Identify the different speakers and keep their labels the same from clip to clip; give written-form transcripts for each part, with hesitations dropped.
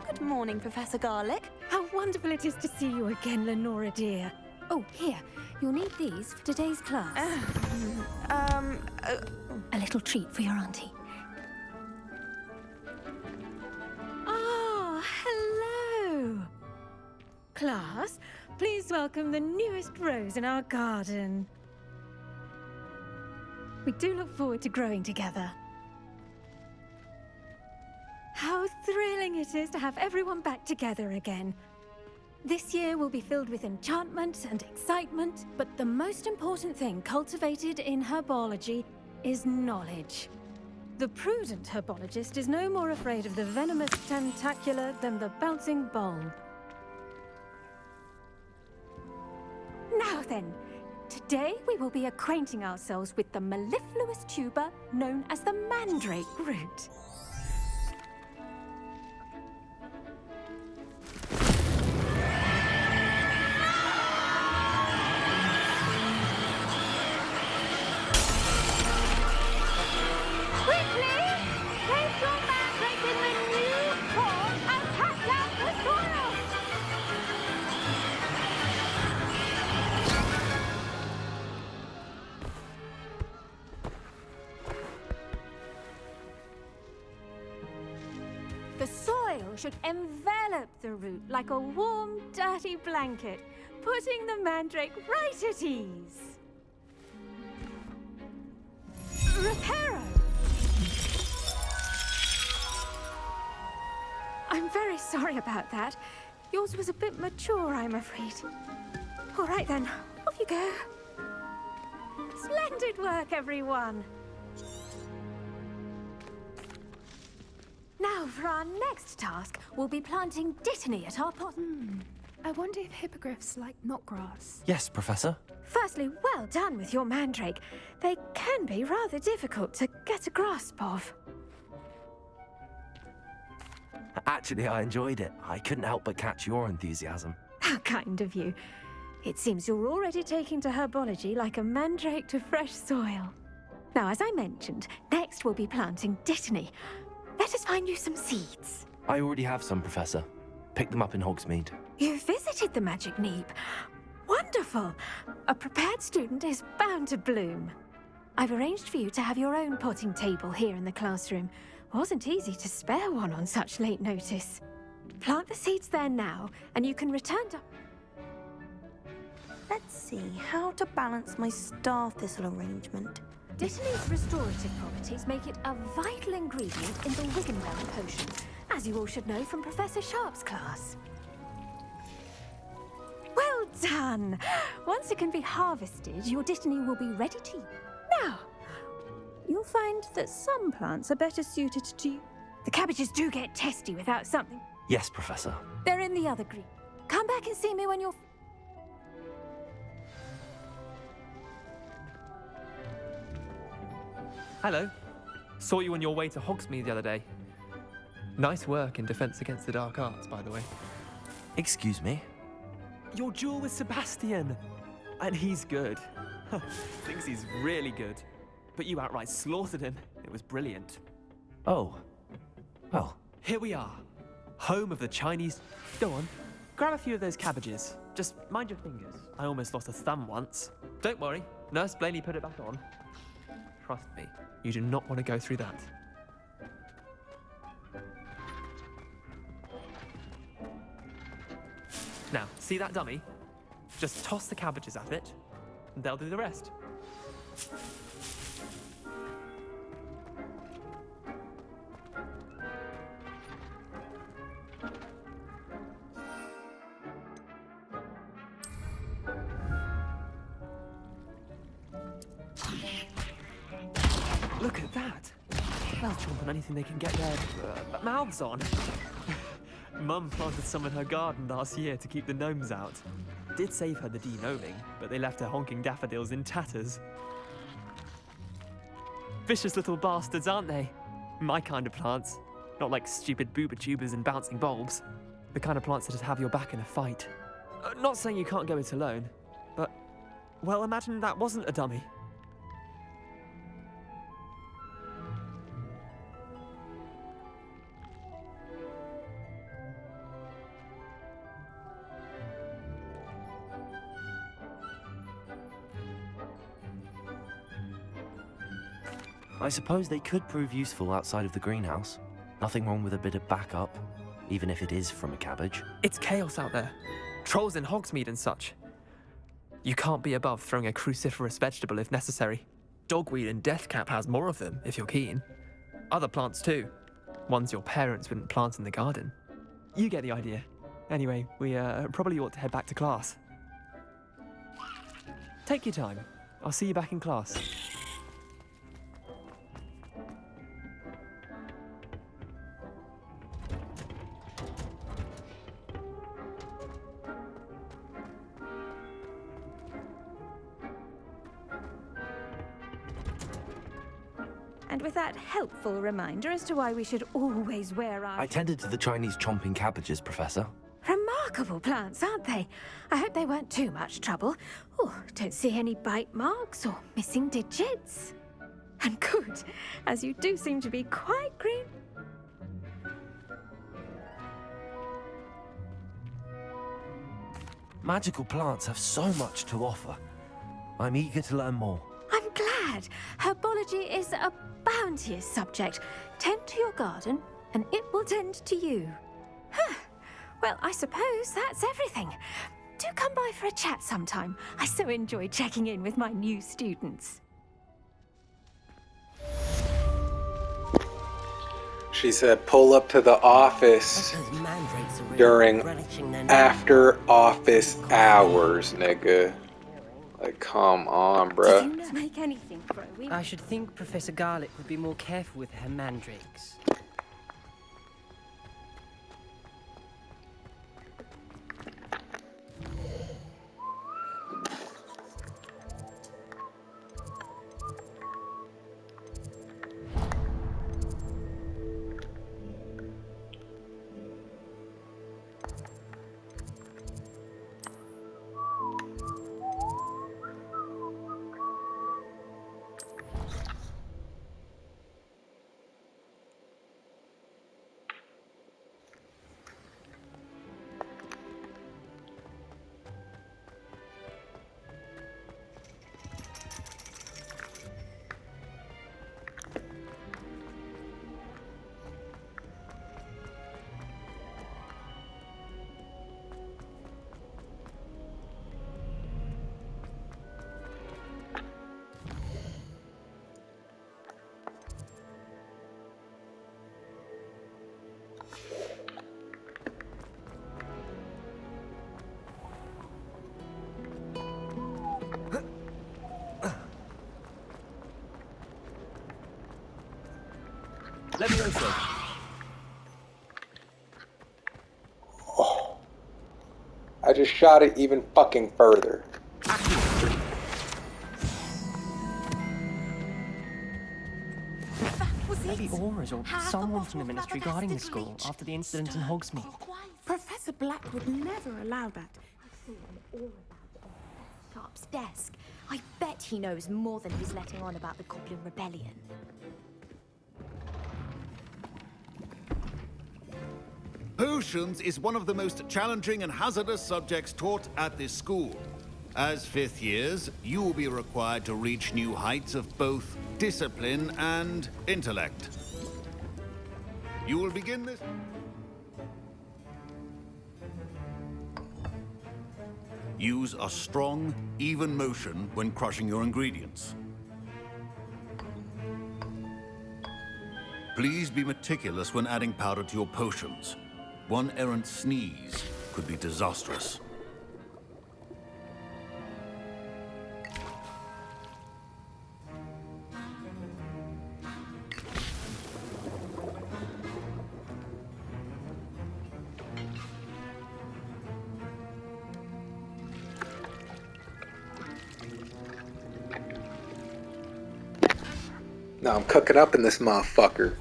Speaker 1: Good morning, Professor Garlick.
Speaker 2: How wonderful it is to see you again, Lenora dear. Oh, here. You'll need these for today's class. A little treat for your auntie. Ah, hello. Class, please welcome the newest rose in our garden. We do look forward to growing together. How thrilling it is to have everyone back together again. This year will be filled with enchantment and excitement, but the most important thing cultivated in herbology is knowledge. The prudent herbologist is no more afraid of the venomous tentacula than the bouncing bulb. Now then, today we will be acquainting ourselves with the mellifluous tuber known as the mandrake root. The soil should envelop the root like a warm, dirty blanket, putting the mandrake right at ease. Reparo! I'm very sorry about that. Yours was a bit mature, I'm afraid. All right then, off you go. Splendid work, everyone. Now, for our next task, we'll be planting dittany at our pot.
Speaker 3: I wonder if hippogriffs like knotgrass.
Speaker 4: Yes, Professor.
Speaker 2: Firstly, well done with your mandrake. They can be rather difficult to get a grasp of.
Speaker 4: Actually, I enjoyed it. I couldn't help but catch your enthusiasm.
Speaker 2: How kind of you. It seems you're already taking to herbology like a mandrake to fresh soil. Now, as I mentioned, next we'll be planting dittany. Let us find you some seeds.
Speaker 4: I already have some, Professor. Picked them up in Hogsmeade.
Speaker 2: You visited the Magic Neep. Wonderful! A prepared student is bound to bloom. I've arranged for you to have your own potting table here in the classroom. Wasn't easy to spare one on such late notice. Plant the seeds there now, and you can return to...
Speaker 1: Let's see how to balance my star thistle arrangement.
Speaker 2: Dittany's restorative properties make it a vital ingredient in the Wizenberry potion, as you all should know from Professor Sharp's class. Well done! Once it can be harvested, your dittany will be ready to eat. Now, you'll find that some plants are better suited to... The cabbages do get testy without something.
Speaker 4: Yes, Professor.
Speaker 2: They're in the other green. Come back and see me when you're...
Speaker 5: Hello. Saw you on your way to Hogsmeade the other day. Nice work in Defense Against the Dark Arts, by the way.
Speaker 4: Excuse me?
Speaker 5: Your duel with Sebastian! And he's good. Thinks he's really good. But you outright slaughtered him. It was brilliant.
Speaker 4: Oh. Well.
Speaker 5: Here we are. Home of the Chinese... Go on. Grab a few of those cabbages. Just mind your fingers. I almost lost a thumb once. Don't worry. Nurse Blaney put it back on. Trust me. You do not want to go through that. Now, see that dummy? Just toss the cabbages at it, and they'll do the rest. Look at that! They'll chomp on anything they can get their mouths on. Mum planted some in her garden last year to keep the gnomes out. Did save her the de-gnoming, but they left her honking daffodils in tatters. Vicious little bastards, aren't they? My kind of plants. Not like stupid booba tubers and bouncing bulbs. The kind of plants that just have your back in a fight. Not saying you can't go it alone, but... Well, imagine that wasn't a dummy.
Speaker 4: I suppose they could prove useful outside of the greenhouse. Nothing wrong with a bit of backup, even if it is from a cabbage.
Speaker 5: It's chaos out there. Trolls in Hogsmeade and such. You can't be above throwing a cruciferous vegetable if necessary. Dogweed and deathcap has more of them, if you're keen. Other plants too. Ones your parents wouldn't plant in the garden. You get the idea. Anyway, we probably ought to head back to class. Take your time. I'll see you back in class.
Speaker 2: And with that helpful reminder as to why we should always wear our...
Speaker 4: I tended to the Chinese chomping cabbages, Professor.
Speaker 2: Remarkable plants, aren't they? I hope they weren't too much trouble. Oh, don't see any bite marks or missing digits. And good, as you do seem to be quite green.
Speaker 4: Magical plants have so much to offer. I'm eager to learn more.
Speaker 2: I'm glad. Herbology is a bounteous subject. Tend to your garden, and it will tend to you. Huh. Well, I suppose that's everything. Do come by for a chat sometime. I so enjoy checking in with my new students.
Speaker 6: She said pull up to the office during after office hours, nigga. Like, come on, bruh.
Speaker 2: Did you make anything grow?
Speaker 7: I should think Professor Garlick would be more careful with her mandrakes.
Speaker 4: Let me know, sir.
Speaker 6: Oh. I just shot it even fucking further.
Speaker 7: Maybe auras or someone from the ministry guarding the school after the incident in Hogsmeade.
Speaker 8: Professor Black would never allow that. I've seen him all about on Sharp's desk. I bet he knows more than he's letting on about the Goblin Rebellion.
Speaker 9: Potions is one of the most challenging and hazardous subjects taught at this school. As fifth years, you will be required to reach new heights of both discipline and intellect. You will begin this... Use a strong, even motion when crushing your ingredients. Please be meticulous when adding powder to your potions. One errant sneeze could be disastrous.
Speaker 6: Now I'm cooking up in this motherfucker.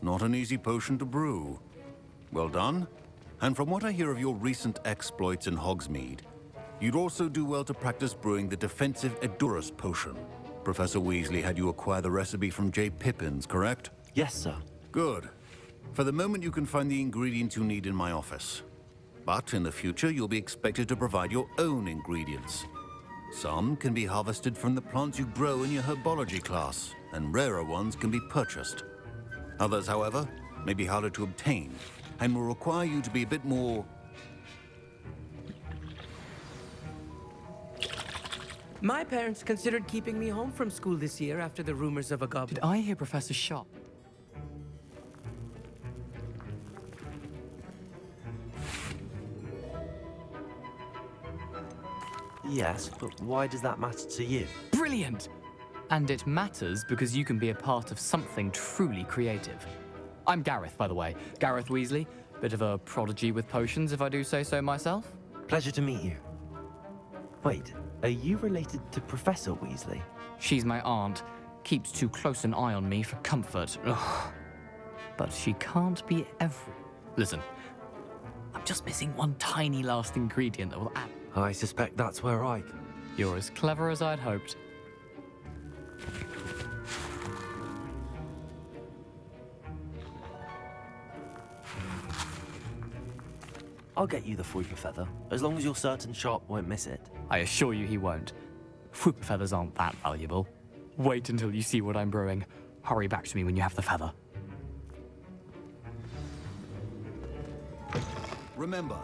Speaker 9: Not an easy potion to brew. Well done. And from what I hear of your recent exploits in Hogsmeade, you'd also do well to practice brewing the defensive Edurus potion. Professor Weasley had you acquire the recipe from J. Pippins, correct?
Speaker 4: Yes, sir.
Speaker 9: Good. For the moment, you can find the ingredients you need in my office. But in the future, you'll be expected to provide your own ingredients. Some can be harvested from the plants you grow in your herbology class, and rarer ones can be purchased. Others, however, may be harder to obtain, and will require you to be a bit more...
Speaker 10: My parents considered keeping me home from school this year after the rumors of a goblin.
Speaker 7: Did I hear Professor Sharp?
Speaker 4: Yes, but why does that matter to you?
Speaker 7: Brilliant! And it matters because you can be a part of something truly creative. I'm Gareth, by the way. Gareth Weasley. Bit of a prodigy with potions, if I do say so myself.
Speaker 4: Pleasure to meet you. Wait, are you related to Professor Weasley?
Speaker 7: She's my aunt. Keeps too close an eye on me for comfort. Ugh. But she can't be every... Listen, I'm just missing one tiny last ingredient that will add...
Speaker 4: I suspect that's where I...
Speaker 7: You're as clever as I'd hoped.
Speaker 4: I'll get you the Fruit Feather, as long as you're certain Sharp won't miss it.
Speaker 7: I assure you he won't. Whoop feathers aren't that valuable. Wait until you see what I'm brewing. Hurry back to me when you have the feather.
Speaker 9: Remember,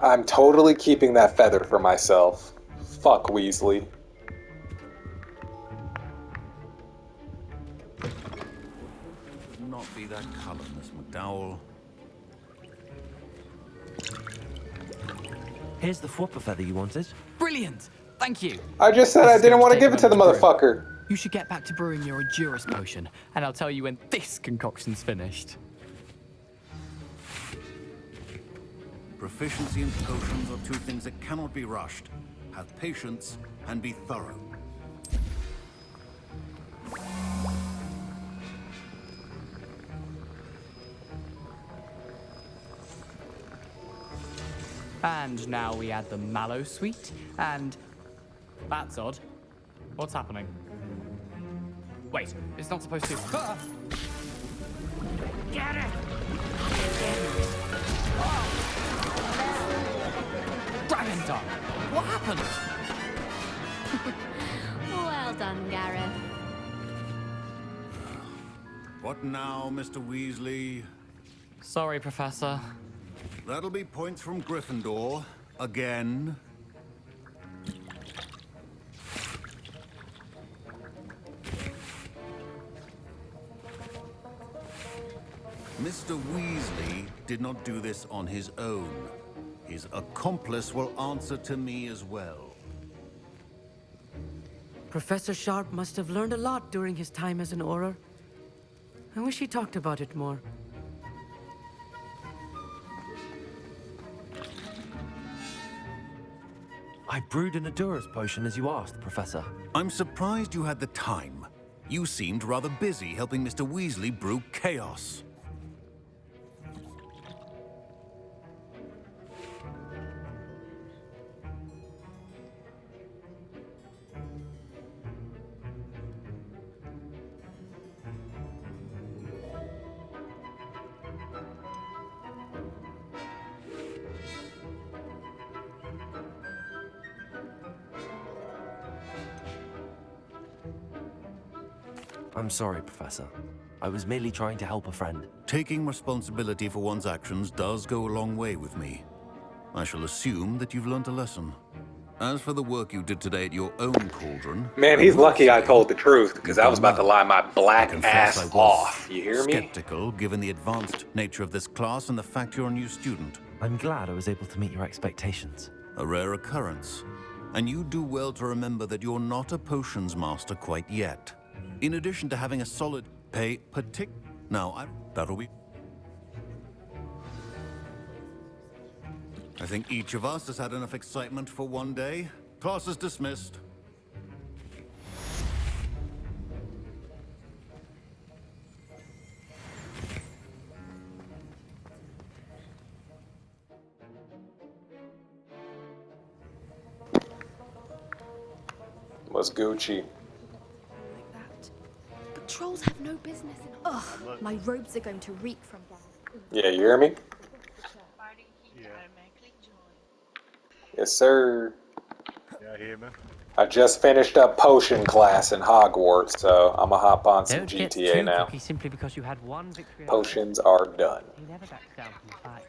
Speaker 6: I'm totally keeping that feather for myself. Fuck Weasley.
Speaker 9: should not be that color, Miss McDowell.
Speaker 4: Here's the Fwooper Feather you wanted.
Speaker 7: Brilliant! Thank you!
Speaker 6: I just said I didn't want to give it to the motherfucker.
Speaker 7: You should get back to brewing your Endurance potion, and I'll tell you when this concoction's finished.
Speaker 9: Proficiency and potions are two things that cannot be rushed. Have patience and be thorough.
Speaker 7: And now we add the mallow sweet, and... That's odd. What's happening? Wait, it's not supposed to... Ah!
Speaker 10: Get it!
Speaker 7: Dragon Tongue! What happened?
Speaker 8: Well done, Gareth.
Speaker 9: What now, Mr. Weasley?
Speaker 7: Sorry, Professor.
Speaker 9: That'll be points from Gryffindor. Again. Mr. Weasley did not do this on his own. His accomplice will answer to me as well.
Speaker 10: Professor Sharp must have learned a lot during his time as an Auror. I wish he talked about it more.
Speaker 4: I brewed an Endurance potion as you asked, Professor.
Speaker 9: I'm surprised you had the time. You seemed rather busy helping Mr. Weasley brew chaos.
Speaker 4: I'm sorry, Professor. I was merely trying to help a friend.
Speaker 9: Taking responsibility for one's actions does go a long way with me. I shall assume that you've learnt a lesson. As for the work you did today at your own cauldron...
Speaker 6: Man, he's lucky I told the truth, because I was about to lie my black ass off. You hear me?
Speaker 9: Skeptical, given the advanced nature of this class and the fact you're a new student.
Speaker 4: I'm glad I was able to meet your expectations.
Speaker 9: A rare occurrence. And you do well to remember that you're not a potions master quite yet. In addition to having a solid that'll be... I think each of us has had enough excitement for one day. Class is dismissed.
Speaker 6: Was Gucci.
Speaker 8: Like that. But trolls have no business in. Ugh, my robes are going to reek from them.
Speaker 6: Yeah, you hear me? Yes, sir.
Speaker 11: Yeah, I hear me.
Speaker 6: I just finished up potion class in Hogwarts, so I'm gonna hop on some
Speaker 12: Don't get
Speaker 6: GTA
Speaker 12: too
Speaker 6: now.
Speaker 12: cocky simply because you had one victory.
Speaker 6: Potions are done.
Speaker 12: He never backs down from the fight.